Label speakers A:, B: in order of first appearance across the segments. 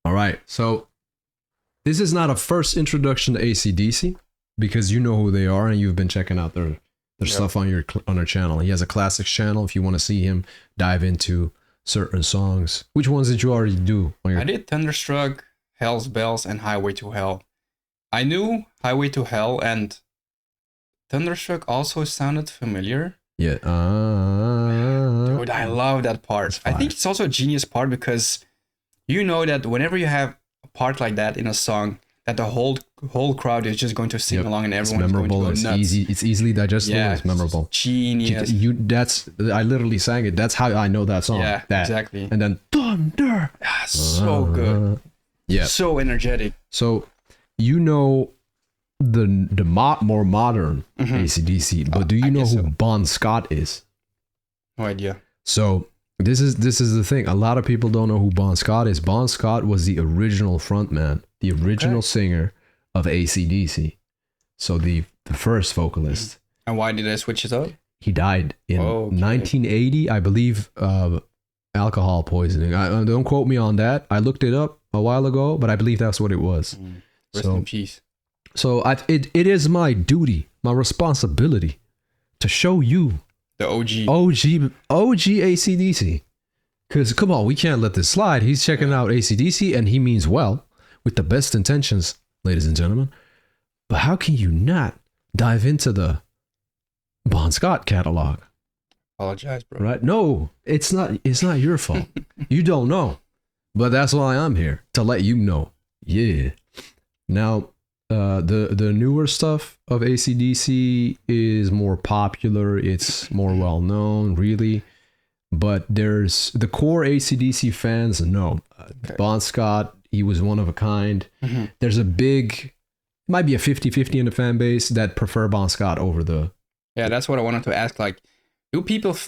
A: All right. So this is not a first introduction to AC/DC because you know who they are and you've been checking out their stuff on their channel. He has a classics channel if you want to see him dive into certain songs. Which ones did you already do?
B: I did Thunderstruck, Hell's Bells, and Highway to Hell. I knew Highway to Hell and Thunderstruck also sounded familiar.
A: Yeah.
B: Dude, I love that part. I think it's also a genius part because you know that whenever you have a part like that in a song, that the whole crowd is just going to sing along and everyone's going to go nuts.
A: It's easily digestible.
B: Yeah,
A: it's memorable.
B: Genius.
A: I literally sang it. That's how I know that song.
B: Yeah, exactly.
A: And then thunder.
B: Ah, so good.
A: Yeah.
B: So energetic.
A: So you know the more modern AC/DC, but do you know who Bon Scott is?
B: No idea.
A: So this is the thing. A lot of people don't know who Bon Scott is. Bon Scott was the original frontman, the original singer of AC/DC. So the first vocalist.
B: And why did I switch it up?
A: He died in 1980, I believe, alcohol poisoning. Don't quote me on that. I looked it up a while ago, but I believe that's what it was.
B: Rest in peace.
A: So it is my duty, my responsibility to show you
B: the
A: OG AC/DC. Because come on, we can't let this slide. He's checking out AC/DC and he means well with the best intentions, ladies and gentlemen. But how can you not dive into the Bon Scott catalog?
B: Apologize, bro.
A: Right? No, it's not your fault. You don't know. But that's why I'm here, to let you know. Yeah. Now, the newer stuff of AC/DC is more popular. It's more well known, really. But there's the core AC/DC fans know. Bon Scott, he was one of a kind. There's might be a 50-50 in the fan base that prefer Bon Scott over the...
B: Yeah, that's what I wanted to ask. Like, were people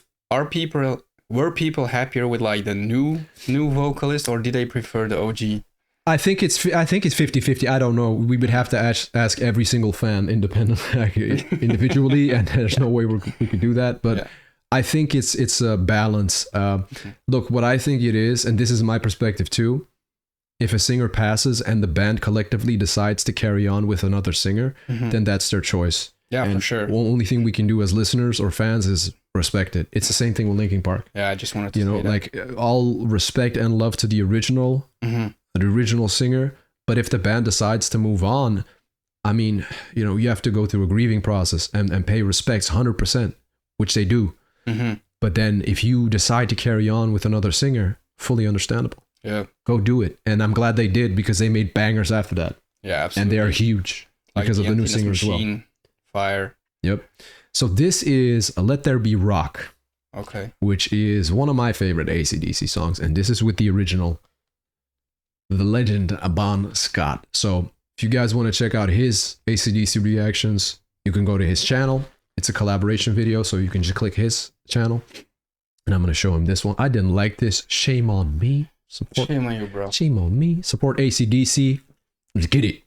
B: happier with like the new vocalist, or did they prefer the OG?
A: I think it's 50-50. I don't know. We would have to ask every single fan individually, and there's no way we could do that. But I think it's a balance. Look, what I think it is, and this is my perspective too. If a singer passes and the band collectively decides to carry on with another singer, then that's their choice.
B: Yeah,
A: and
B: for sure.
A: The only thing we can do as listeners or fans is respect it. It's the same thing with Linkin Park.
B: Yeah, I just wanted to say that.
A: Like all respect and love to the original singer. But if the band decides to move on, I mean, you have to go through a grieving process and pay respects 100%, which they do. But then if you decide to carry on with another singer, fully understandable.
B: Yeah.
A: Go do it. And I'm glad they did because they made bangers after that.
B: Yeah, absolutely.
A: And they are huge because of the new singer as well.
B: Fire.
A: Yep. So this is Let There Be Rock.
B: Okay.
A: Which is one of my favorite AC/DC songs. And this is with the legend Bon Scott. So if you guys want to check out his AC/DC reactions, you can go to his channel. It's a collaboration video, so you can just click his channel. And I'm going to show him this one. I didn't like this. Shame on me.
B: Shame on you, bro.
A: Shame on me. Support AC/DC. Let's get it.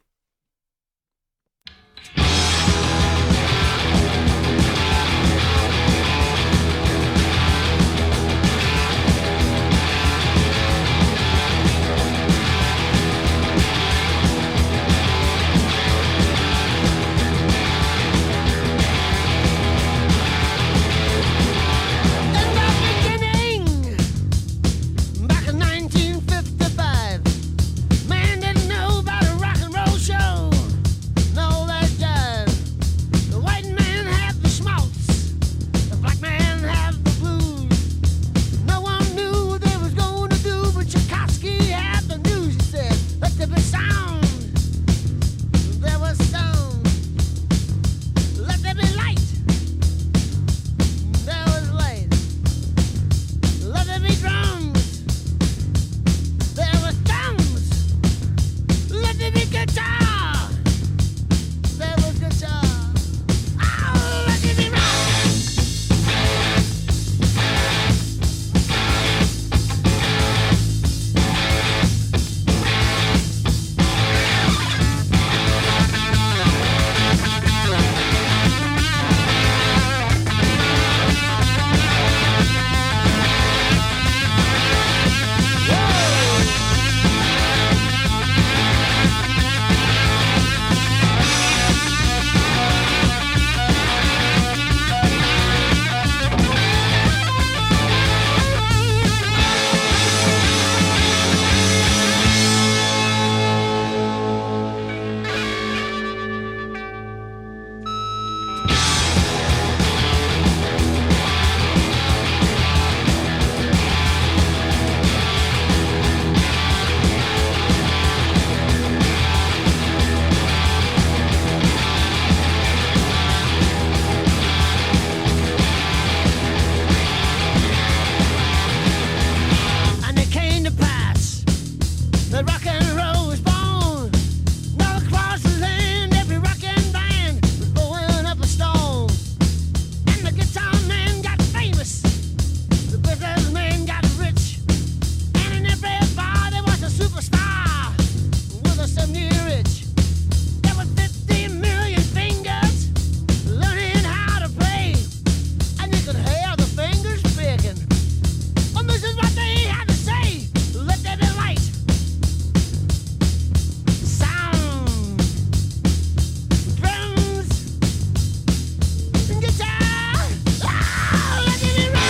C: Back in 1955, man didn't know about a rock and roll The rock and roll was born. All across the land, every rockin' band was blowing up a storm. And the guitar man got famous. The businessman got rich. And in every bar there was a superstar with a 70 rich. There were 50 million fingers learning how to play. And you could hear the fingers picking. And this is what they had to say. Let there be light. Sound. Drums. And guitar. Oh, let there be rock.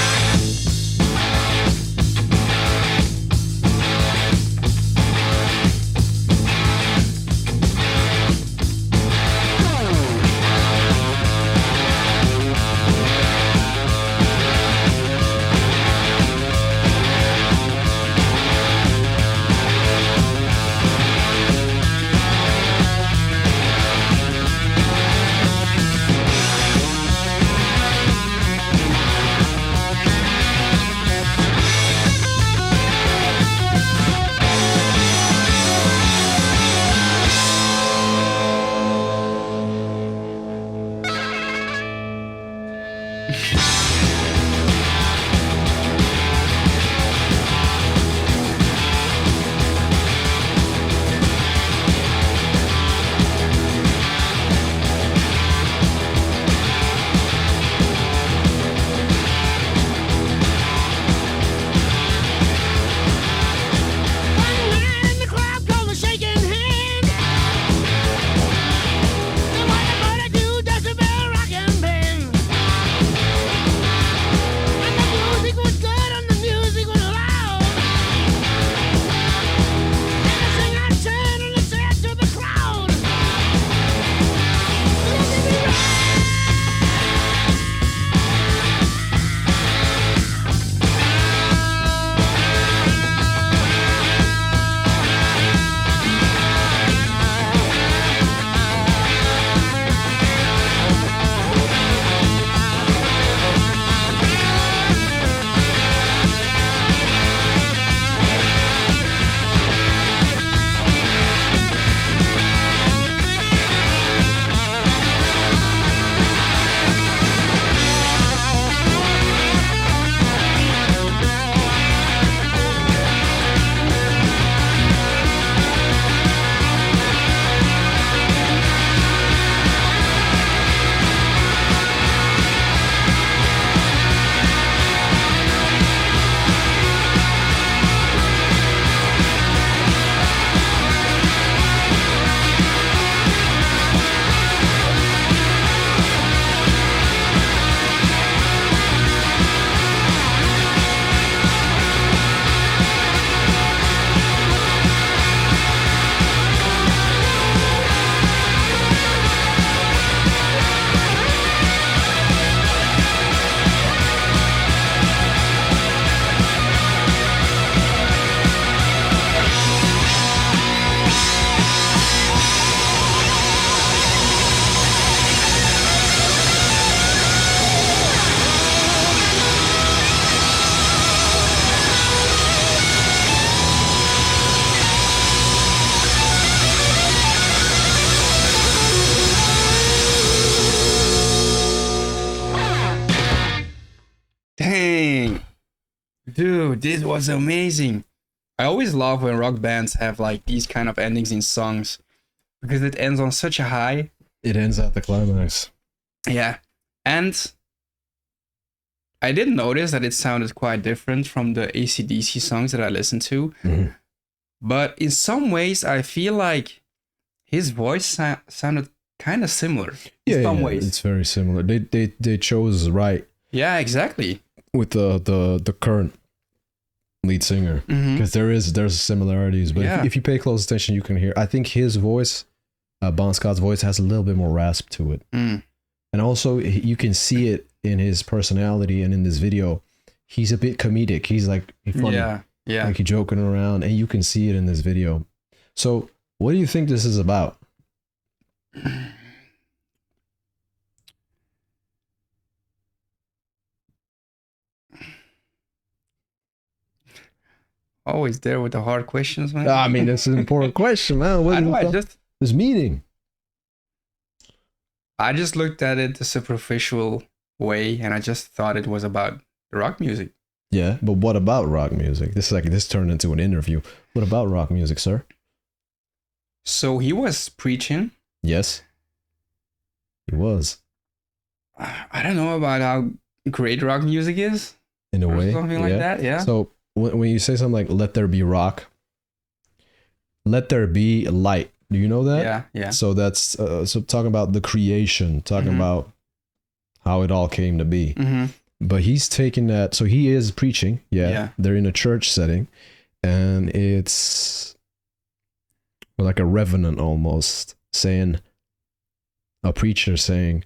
C: One man in the crowd called a shaking hand. Then what about a dude that's a bell rockin' band? And the music was good and the music was loud. And the singer turned and said to the crowd, "Let me be right."
B: Dang. Dude, this was amazing. I always love when rock bands have like these kind of endings in songs because it ends on such a high.
A: It ends at the climax.
B: Yeah. And I did notice that it sounded quite different from the AC/DC songs that I listened to.
A: Mhm.
B: But in some ways, I feel like his voice sounded kind of similar. In some ways.
A: It's very similar. They chose right
B: Yeah, exactly.
A: with the current lead singer
B: Mhm.
A: because there's similarities, but
B: Yeah.
A: if you pay close attention, you can hear. I think his voice, Bon Scott's voice, has a little bit more rasp to it,
B: Mm.
A: and also you can see it in his personality and in this video. He's a bit comedic. He's like funny,
B: Yeah.
A: like he's joking around, and you can see it in this video. So, what do you think this is about?
B: Always there with the hard questions, man.
A: I mean, that's an important question, man. What
B: I know,
A: is this meaning?
B: I just looked at it the superficial way, and I just thought it was about rock music.
A: Yeah, but what about rock music? This turned into an interview. What about rock music, sir?
B: So he was preaching.
A: Yes, he was.
B: I don't know about how great rock music is.
A: In a
B: Or
A: way,
B: something like that, yeah.
A: So when you say something like "Let there be rock," let there be light. Do you know that?
B: Yeah, yeah.
A: So that's so talking about the creation, talking
B: Mhm.
A: about how it all came to be.
B: Mm-hmm.
A: But he's taking that. So he is preaching. Yeah,
B: Yeah.
A: they're in a church setting, and it's like a revenant almost saying, a preacher saying,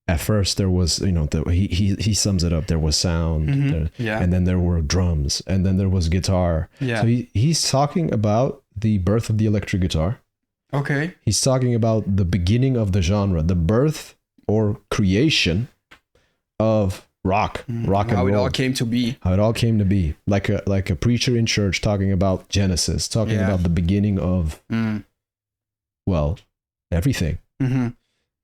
A: at first there was, he sums it up. There was sound,
B: Yeah.
A: and then there were drums, and then there was guitar.
B: Yeah.
A: So he's talking about the birth of the electric guitar.
B: Okay.
A: He's talking about the beginning of the genre, the birth or creation of rock and
B: How it
A: roll.
B: all came to be.
A: How it all came to be, like a preacher in church talking about Genesis, talking
B: Yeah.
A: about the beginning of everything.
B: Mm-hmm.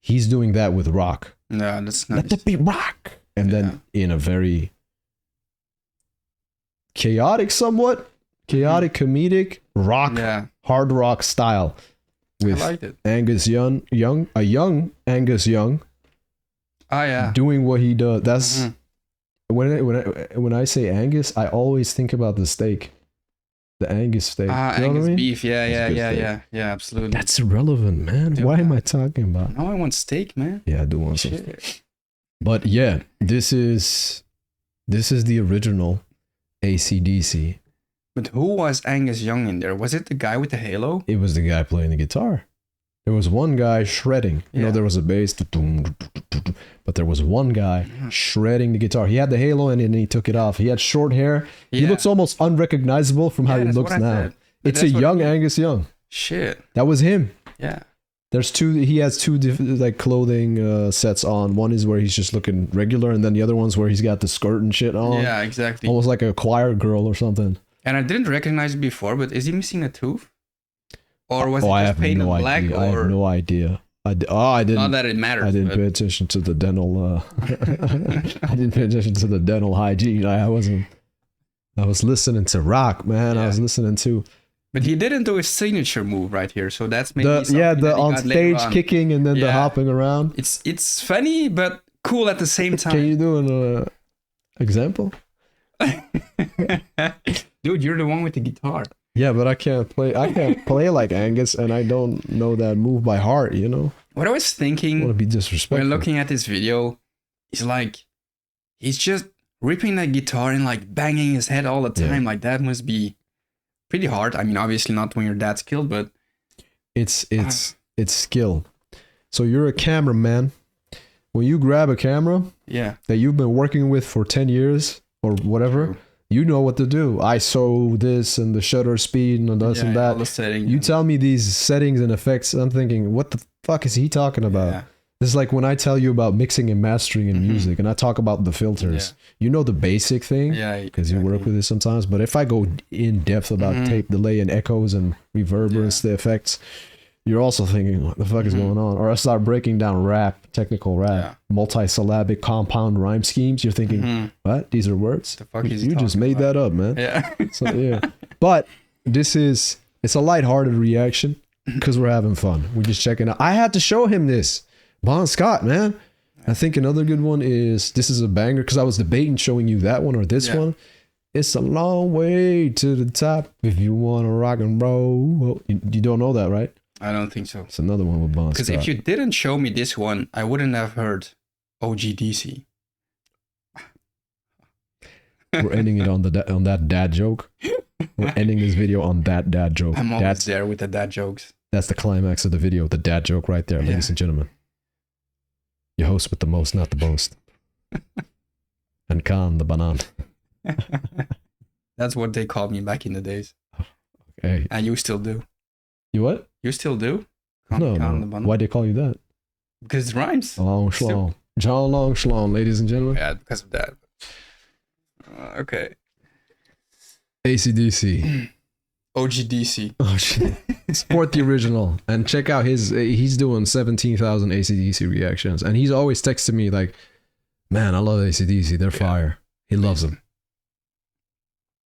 A: He's doing that with rock.
B: No, that's
A: Let
B: nice.
A: it be rock, and then in a very chaotic, somewhat chaotic, comedic rock,
B: Yeah,
A: hard rock style,
B: I
A: with
B: liked it.
A: Angus Young, a young Angus Young,
B: Oh yeah.
A: doing what he does. That's
B: Mhm.
A: when I say Angus, I always think about the steak, the Angus steak.
B: Ah,
A: You know what
B: Angus
A: I mean?
B: beef. Yeah,
A: It's
B: yeah,
A: good
B: yeah,
A: steak.
B: yeah, yeah. Absolutely.
A: That's irrelevant, man.
B: Dude,
A: Why am I talking about?
B: Now I want steak, man.
A: Yeah, I do want some steak.
B: Shit.
A: But yeah, this is the original AC/DC.
B: But who was Angus Young in there? Was it the guy with the halo?
A: It was the guy playing the guitar. There was one guy shredding.
B: Yeah.
A: There was a bass, but there was one guy shredding the guitar. He had the halo and then he took it off. He had short hair. He
B: Yeah.
A: looks almost unrecognizable from how
B: Yeah,
A: he
B: that's
A: looks
B: what I
A: now.
B: said. But
A: It's a
B: that's what I
A: young
B: mean.
A: Angus Young.
B: Shit.
A: That was him.
B: Yeah.
A: There's two. He has two different like clothing sets on. One is where he's just looking regular, and then the other one's where he's got the skirt and shit on.
B: Yeah, exactly.
A: Almost like a choir girl or something.
B: And I didn't recognize it before, but is he missing a tooth? Or was
A: I
B: it just
A: have
B: painted
A: no
B: black?
A: idea. I
B: Or
A: have no idea. I didn't.
B: not that it matters.
A: I didn't
B: but-
A: pay attention to the dental. I didn't pay attention to the dental hygiene. I wasn't. I was listening to rock, man. I
B: Yeah.
A: was listening to
B: But he didn't do his signature move right here, so that's maybe
A: the
B: something that he
A: on
B: got later
A: stage
B: on.
A: kicking and then the
B: Yeah.
A: hopping around.
B: It's funny but cool at the same
A: Can
B: time.
A: you do an example?
B: Dude, you're the one with the guitar.
A: Yeah, but I can't play. I can't play like Angus, and I don't know that move by heart. You know,
B: What I was
A: I want to
B: thinking
A: be disrespectful.
B: when looking at this video is like he's just ripping that guitar and like banging his head all the time. Like that must be pretty hard. I mean, obviously not when you're that skilled, but
A: It's skill. So you're a cameraman. When you grab a camera
B: yeah.
A: that you've been working with for 10 years or whatever,
B: True.
A: you know what to do. ISO this and the shutter speed and this and
B: all
A: that.
B: the setting.
A: You tell me these settings and effects. I'm thinking, what the fuck is he talking about?
B: Yeah.
A: This is like when I tell you about mixing and mastering in music and I talk about the filters. You know the basic thing
B: Yeah,
A: because you work with it sometimes. But if I go in depth about tape delay and echoes and reverberance, the effects, you're also thinking, what the fuck is going on? Or I start breaking down rap, technical rap, multisyllabic compound rhyme schemes. You're thinking, what? These are words?
B: The fuck is he
A: You just
B: talking
A: made
B: about?
A: that up, man.
B: Yeah.
A: So, yeah. But it's a lighthearted reaction because we're having fun. We're just checking out. I had to show him this. Bon Scott, man. I think another good one is, this is a banger because I was debating showing you that one or this one. It's a long way to the top if you want to rock and roll. Well, you don't know that, right?
B: I don't think so.
A: It's another one with Bon
B: Because
A: Scott.
B: if you didn't show me this one, I wouldn't have heard OGDC.
A: We're ending it on that dad joke. We're ending this video on that dad joke.
B: I'm always there with the dad jokes.
A: That's the climax of the video, the dad joke right there, ladies and gentlemen. Your host with the most, not the boast. And Khan, the banan.
B: That's what they called me back in the days.
A: Hey,
B: And you still do.
A: you what?
B: You still do?
A: No,
B: Khan
A: no.
B: the Bun-
A: Why'd they call you that?
B: Because it rhymes.
A: Long Schlong. John Long Schlong, ladies and gentlemen.
B: Yeah, because of that. Okay.
A: AC/DC.
B: OGDC.
A: Oh shit! Support the original and check out his. He's doing 17,000 AC/DC reactions, and he's always texting me like, "Man, I love AC/DC. They're fire." He loves them.